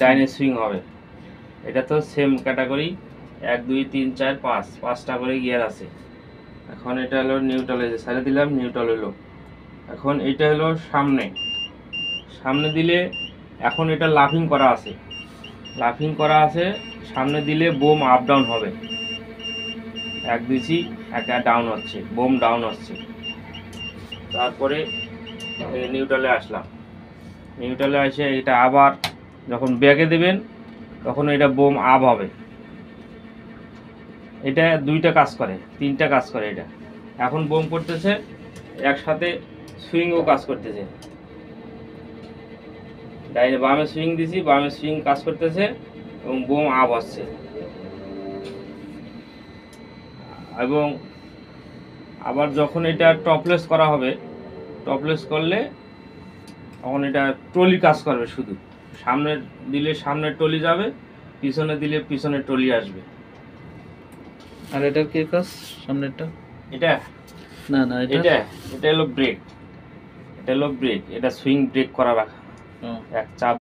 ডাইনে সুইং হবে। এটা তো সেম ক্যাটাগরি, 1 2 3 4 5 5টা করে গিয়ার আছে। এখন এটা হলো নিউট্রাল, এই যে ছেড়ে দিলাম নিউট্রাল হলো। এখন এটা হলো সামনে, সামনে দিলে এখন এটা লাফিং করা আছে, লাফিং করা আছে, সামনে দিলে বোম আপ ডাউন হবে। এক দিছি, একটা ডাউন হচ্ছে, বোম ডাউন হচ্ছে। তারপরে নিউট্রালে আসলাম, নিউট্রালে এসে এটা আবার যখন ব্যাগে দেবেন তখন এটা বোম আপ হবে। এটা দুইটা কাজ করে, তিনটা কাজ করে এটা। এখন বোম করতেছে, একসাথে সুইংও কাজ করতেছে। ডাইনে বামে সুইং দিছি, বামে সুইং কাজ করতেছে এবং বোম আপ আসছে। এবং আবার যখন এটা টপলেস করা হবে, টপলেস করলে তখন এটা ট্রলি কাজ করবে শুধু। সামনে দিলে সামনে ট্রলি যাবে, পিছনে দিলে পিছনে ট্রলি আসবে। আর এটার কি কাজ সামনেরটা? এটা না না এটা এটা হলো ব্রেক, এটা হলো ব্রেক, এটা সুইং ব্রেক করা রাখা। এক চাপ